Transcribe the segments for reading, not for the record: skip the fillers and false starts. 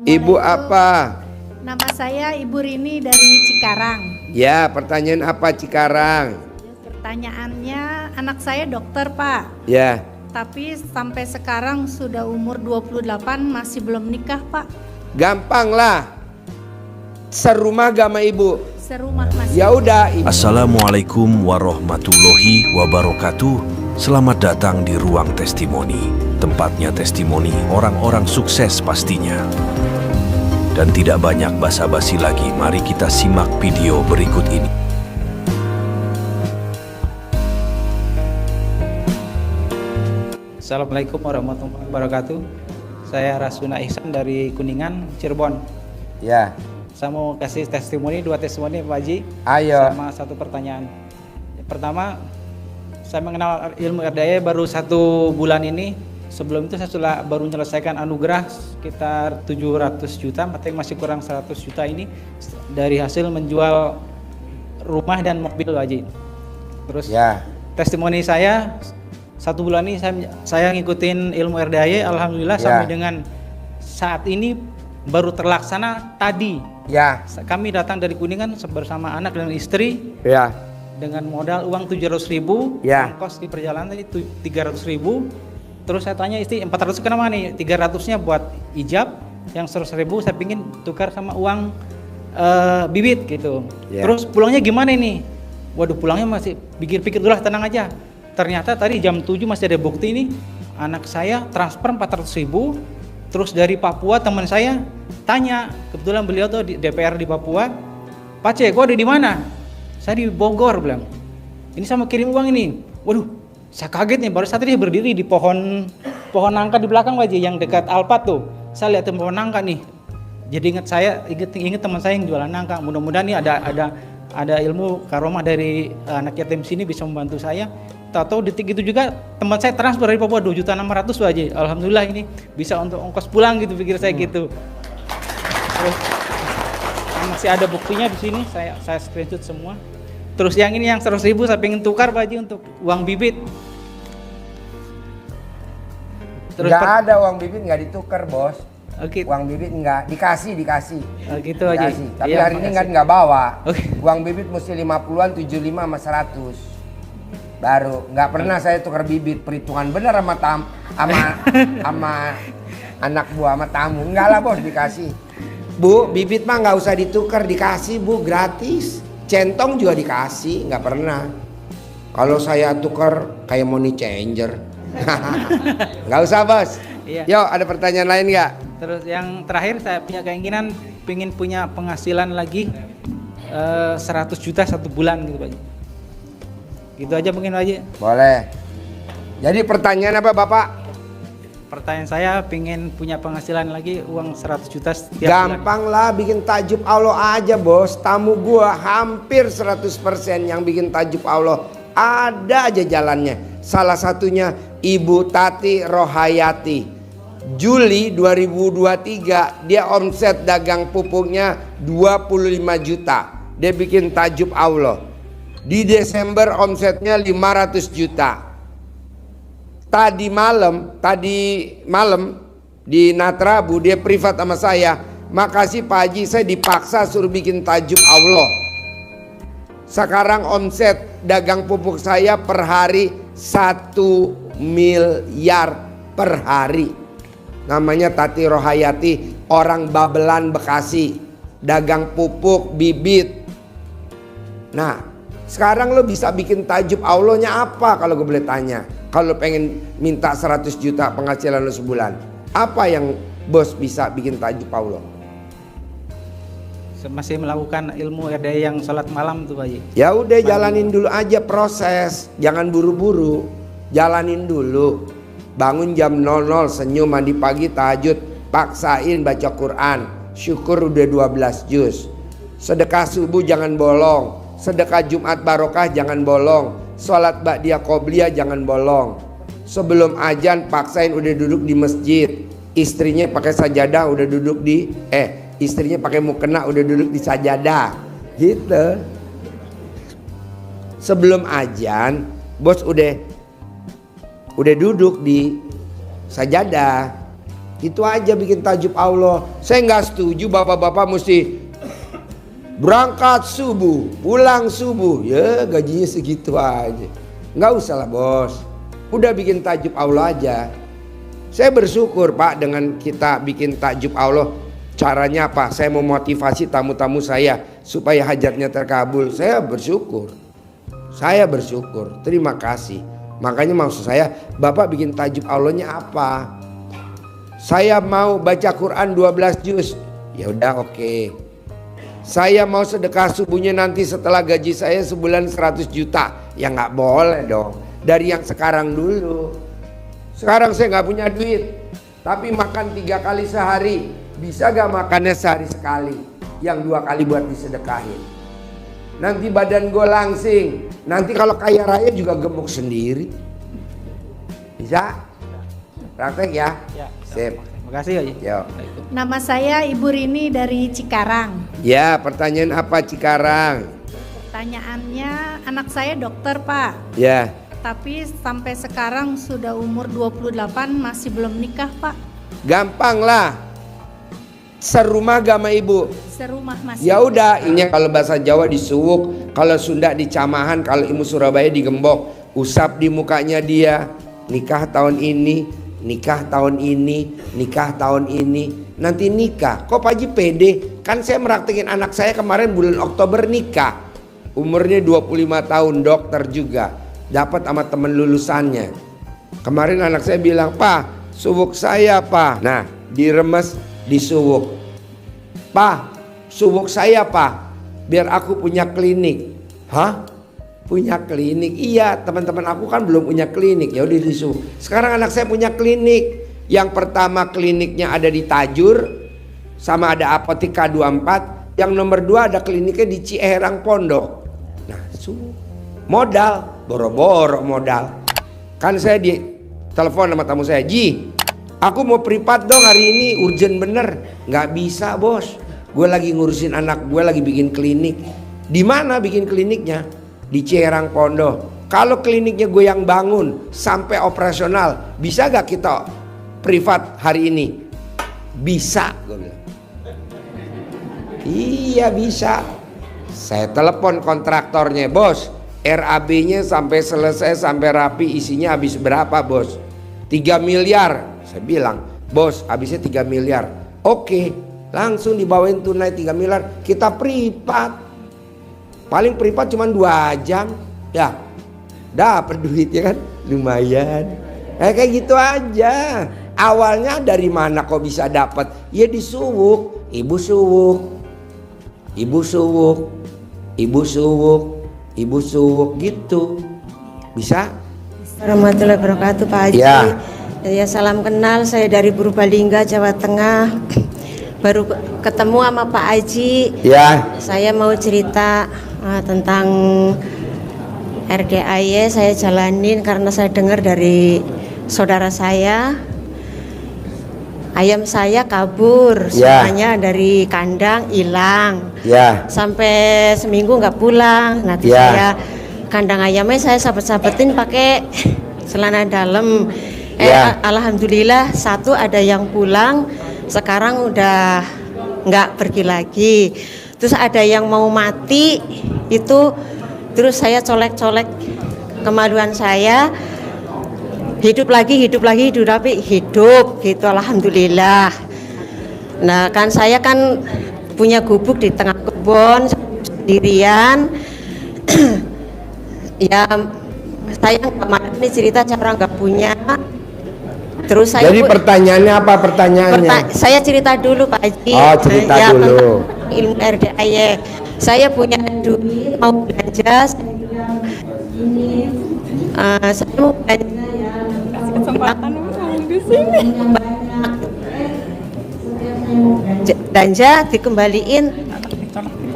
Ibu apa? Nama saya Ibu Rini dari Cikarang. Ya, pertanyaan apa Cikarang? Pertanyaannya, anak saya dokter, Pak. Ya. Tapi sampai sekarang sudah umur 28 masih belum nikah, Pak. Gampang lah. Serumah gak sama ibu? Serumah masih. Ya udah. Assalamualaikum warahmatullahi wabarakatuh. Selamat datang di Ruang Testimoni. Tempatnya testimoni orang-orang sukses pastinya. Dan tidak banyak basa-basi lagi, mari kita simak video berikut ini. Assalamualaikum warahmatullahi wabarakatuh. Saya Rasuna Ihsan dari Kuningan, Cirebon. Ya. Saya mau kasih testimoni, 2 testimoni Pak Haji. Ayo. Sama 1 pertanyaan. Pertama, saya mengenal ilmu RDA baru 1 bulan ini. Sebelum itu saya sudah baru menyelesaikan anugerah sekitar 700 juta, masih kurang 100 juta ini dari hasil menjual rumah dan mobil Pak Haji. Terus Ya. testimoni saya 1 bulan ini saya ngikutin ilmu RDAY, alhamdulillah sampai dengan saat ini baru terlaksana tadi. Ya. Kami datang dari Kuningan bersama anak dan istri Ya. dengan modal uang 700.000, Ya. ongkos di perjalanan itu 300.000. Terus saya tanya istri, 400 kenapa nih? 300-nya buat ijab, yang 100.000 saya pingin tukar sama uang bibit gitu. Ya. Terus pulangnya gimana ini? Waduh, pulangnya masih pikir-pikir dulu lah, tenang aja. Ternyata tadi jam 7 masih ada bukti nih, anak saya transfer 400.000. Terus dari Papua teman saya tanya, kebetulan beliau tuh di DPR di Papua, Pak C, kok ada di mana? Saya di Bogor, bilang. Ini sama kirim uang ini. Waduh, saya kaget nih, baru saat ini berdiri di pohon nangka di belakang Wajih yang dekat Alpat tuh. Saya lihat pohon nangka nih. Jadi inget teman saya yang jualan nangka. Mudah-mudahan nih ada ilmu karomah dari anak yatim sini bisa membantu saya. Tahu detik itu juga teman saya transfer dari Papua 2.600.000 Wajih. Alhamdulillah ini bisa untuk ongkos pulang gitu, pikir saya gitu. Terus masih ada buktinya di sini, saya screenshot semua. Terus yang ini yang 100.000 saya pengen tukar Pak Haji untuk uang bibit. Terus Nggak ada uang bibit, nggak ditukar bos. Oke. Uang bibit nggak dikasih. Gitu aja. Dikasih. Tapi Iya, hari ini makasih. nggak bawa. Oke. Uang bibit mesti 50-an, 75 sama 100. Baru. Nggak pernah saya tukar bibit. Perhitungan bener sama sama anak buah sama tamu. Enggak lah bos, dikasih. Bu, bibit mah nggak usah ditukar, dikasih bu, gratis. Centong juga dikasih, nggak pernah. Kalau saya tukar kayak money changer. Nggak usah bos. Iya. Yo, ada pertanyaan lain nggak? Terus yang terakhir saya punya keinginan pengen punya penghasilan lagi 100 juta 1 bulan gitu Pak Haji. Gitu aja mungkin Pak Haji. Boleh. Jadi pertanyaan apa Bapak? Pertanyaan saya pengen punya penghasilan lagi uang 100 juta setiap Gampang lah, bikin tajub Allah aja bos. Tamu gua hampir 100% yang bikin tajub Allah. Ada aja jalannya. Salah satunya Ibu Tati Rohayati. Juli 2023 dia omset dagang pupuknya 25 juta. Dia bikin tajub Allah. Di Desember omsetnya 500 juta. Tadi malam di Natrabu dia privat sama saya. Makasih Pak Haji, saya dipaksa suruh bikin tajub Allah. Sekarang omset dagang pupuk saya per hari 1 miliar per hari. Namanya Tati Rohayati, orang Babelan Bekasi, dagang pupuk bibit. Nah, sekarang lo bisa bikin tajub Allahnya apa kalau gue boleh tanya? Kalau pengen minta 100 juta penghasilan lo sebulan, apa yang bos bisa bikin tajub Allah? masih melakukan ilmu RDA yang sholat malam tuh Pak Haji. Ya udah, jalanin dulu aja proses, jangan buru-buru, jalanin dulu. Bangun jam 00, senyum, mandi pagi, tahajud, paksain baca Quran, syukur udah 12 juz. Sedekah subuh jangan bolong, sedekah Jumat barokah jangan bolong, sholat ba'diyah qobliyah jangan bolong. Sebelum azan paksain udah duduk di masjid, istrinya pakai sajadah udah duduk di istrinya pakai mukena udah duduk di sajadah gitu. Sebelum azan bos udah duduk di sajadah. Itu aja bikin tajub Allah. Saya nggak setuju bapak-bapak mesti berangkat subuh, pulang subuh. Ya gajinya segitu aja. Nggak usah lah bos. Udah bikin tajub Allah aja. Saya bersyukur Pak dengan kita bikin tajub Allah. Caranya apa? Saya memotivasi tamu-tamu saya supaya hajatnya terkabul. Saya bersyukur. Terima kasih. Makanya maksud saya, Bapak bikin tajub Allahnya apa? Saya mau baca Quran 12 juz. Ya udah oke. Saya mau sedekah subuhnya nanti setelah gaji saya sebulan 100 juta. Ya nggak boleh dong. Dari yang sekarang dulu. Sekarang saya nggak punya duit, tapi makan 3 kali sehari. Bisa gak makannya sehari sekali? Yang 2 kali buat disedekahin. Nanti badan gue langsing. Nanti kalau kaya raya juga gemuk sendiri. Bisa? Praktek ya? Ya. Sip. Terima kasih Haji. Yo. Nama saya Ibu Rini dari Cikarang. Ya, pertanyaan apa Cikarang? Pertanyaannya, anak saya dokter Pak. Ya. Tapi sampai sekarang sudah umur 28 masih belum nikah Pak. Gampang lah. Serumah gak sama ibu? Serumah masih. Ya udah, ini kalau bahasa Jawa disuwuk, kalau Sunda dicamahan, kalau ilmu Surabaya digembok. Usap di mukanya dia. Nikah tahun ini, nikah tahun ini, nikah tahun ini. Nanti nikah. Kok Pak Haji pede? Kan saya meraktekin anak saya kemarin bulan Oktober nikah. Umurnya 25 tahun, dokter juga. Dapat sama temen lulusannya. Kemarin anak saya bilang, "Pak, suwuk saya Pak." Nah, diremes, disuwuk. "Pak, suwuk saya Pak, biar aku punya klinik." Hah? Punya klinik? Iya, teman-teman aku kan belum punya klinik. Ya udah disuwuk. Sekarang anak saya punya klinik. Yang pertama kliniknya ada di Tajur, sama ada apotek K24. Yang nomor 2 ada kliniknya di Ciherang Pondok. Nah, suwuk. Modal, boro-boro modal. Kan saya di telepon sama tamu saya, "Ji, aku mau privat dong hari ini, urgent bener." Nggak bisa bos, gue lagi ngurusin anak gue, lagi bikin klinik. Di mana bikin kliniknya? Di Ciherang Pondok. Kalau kliniknya gue yang bangun sampai operasional, bisa gak kita privat hari ini? Bisa, gue bilang. Iya bisa. Saya telepon kontraktornya, "Bos, RAB-nya sampai selesai, sampai rapi, isinya habis berapa bos?" 3 miliar. Saya bilang, "Bos, habisnya 3 miliar. Oke, langsung dibawain tunai 3 miliar. Kita privat. Paling privat cuma 2 jam. Ya, dapat duit ya kan? Lumayan. Kayak gitu aja. Awalnya dari mana kok bisa dapat? Ya disuwuk. Ibu suwuk. Ibu suwuk. Ibu suwuk. Ibu suwuk gitu. Bisa? Warahmatullahi wabarakatuh Pak Haji. Ya, salam kenal, saya dari Purbalingga, Jawa Tengah. Baru ketemu sama Pak Haji. Ya. Saya mau cerita tentang RDAY. Saya jalanin karena saya dengar dari saudara saya. Ayam saya kabur, semuanya dari kandang hilang. Ya. Sampai seminggu nggak pulang. Nanti saya kandang ayamnya saya sabet-sabetin pakai celana dalam. Alhamdulillah satu ada yang pulang. Sekarang udah nggak pergi lagi. Terus ada yang mau mati itu. Terus saya colek-colek kemaluan saya. Hidup lagi tapi hidup gitu, alhamdulillah. Nah kan saya kan punya gubuk di tengah kebun sendirian. Ya saya kemarin ini cerita cara nggak punya. Terus saya. Jadi pertanyaannya apa pertanyaannya? Saya cerita dulu Pak Haji. Oh cerita ya, dulu. Ilmu RDAY. Saya punya duit mau belanja. Saya bilang ini saya mau belanja ya. Kesempatan ngomong di sini. Belanja dikembaliin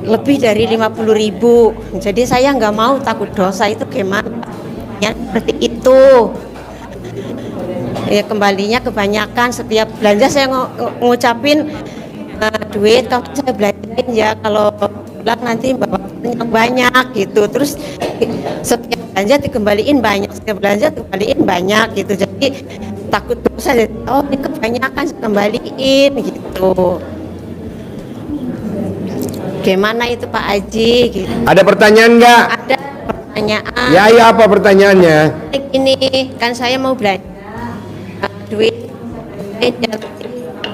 lebih dari 50.000. Jadi saya nggak mau, takut dosa itu gimana? Ya seperti itu. Ya kembalinya kebanyakan, setiap belanja saya ngucapin duit kamu saya belanjain ya, kalau pulang nanti bawa yang banyak gitu. Terus setiap belanja dikembaliin banyak, setiap belanja dikembaliin banyak gitu. Jadi takut dosa, oh ini kebanyakan kembaliin gitu. Gimana itu Pak Haji gitu. Ada pertanyaan nggak? Ada pertanyaan. Ya, ya apa pertanyaannya? Ini kan saya mau belanja duit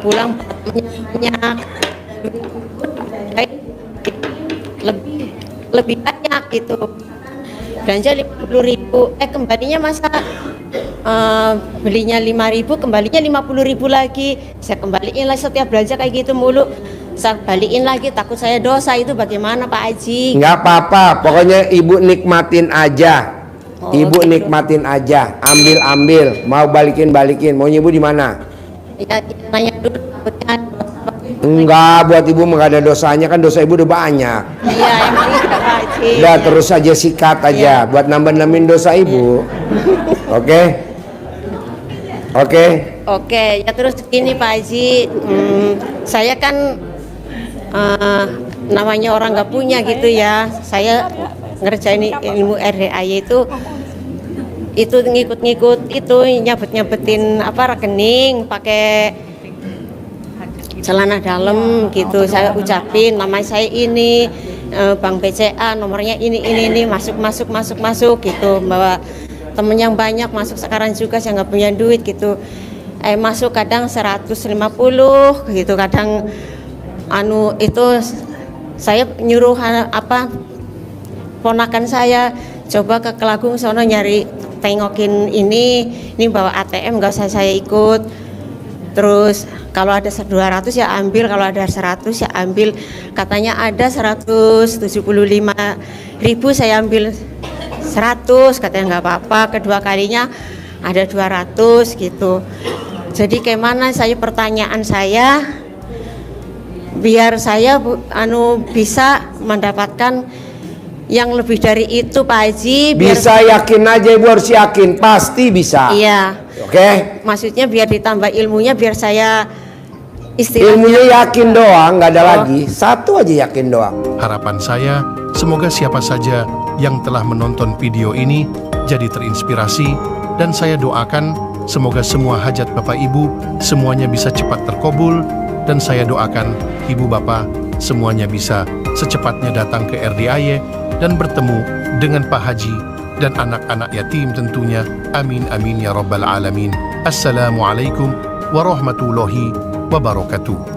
pulang banyak, lebih banyak gitu. Belanja 50.000, kembalinya masa belinya 5.000, kembalinya 50.000 lagi. Saya kembaliin lah, setiap belanja kayak gitu mulu. Saya balikin lagi, takut saya dosa, itu bagaimana Pak Haji? Nggak apa-apa, pokoknya ibu nikmatin aja. Oh, Ibu gitu. nikmatin aja, ambil, mau balikin, maunya ibu di mana? Ya, nanya dulu takutnya dosa. Enggak, buat ibu nggak ada dosanya, kan dosa ibu udah banyak. Iya, emang itu Pak Haji. Udah terus aja sikat aja, buat nambah-nambahin dosa ibu. Oke? Oke? Oke, ya terus gini Pak Haji, saya kan namanya orang nggak punya gitu ya. Saya ngerjain ilmu RDAY itu ngikut-ngikut itu nyabet-nyabetin rekening pakai celana dalam gitu. Saya ucapin nama saya ini, Bank BCA nomornya ini masuk gitu, bawa temen yang banyak masuk. Sekarang juga saya nggak punya duit gitu, masuk kadang 150 gitu, kadang itu saya nyuruh ponakan saya coba ke Kelagung sono nyari, tengokin ini bawa ATM, nggak usah saya ikut. Terus kalau ada 200 ya ambil, kalau ada 100 ya ambil. Katanya ada 175.000, saya ambil 100, katanya nggak apa-apa. Kedua kalinya ada 200 gitu. Jadi gimana pertanyaan saya biar saya bisa mendapatkan yang lebih dari itu Pak Haji. Bisa yakin aja, ibu harus yakin, pasti bisa. Iya. Oke? Maksudnya biar ditambah ilmunya, biar saya istilahnya Ilmunya yakin doang, nggak ada lagi. Satu aja yakin doang. Harapan saya, semoga siapa saja yang telah menonton video ini jadi terinspirasi, dan saya doakan semoga semua hajat Bapak Ibu semuanya bisa cepat terkabul, dan saya doakan Ibu Bapak semuanya bisa secepatnya datang ke RDAY dan bertemu dengan Pak Haji dan anak-anak yatim tentunya. Amin amin ya rabbal alamin. Assalamualaikum warahmatullahi wabarakatuh.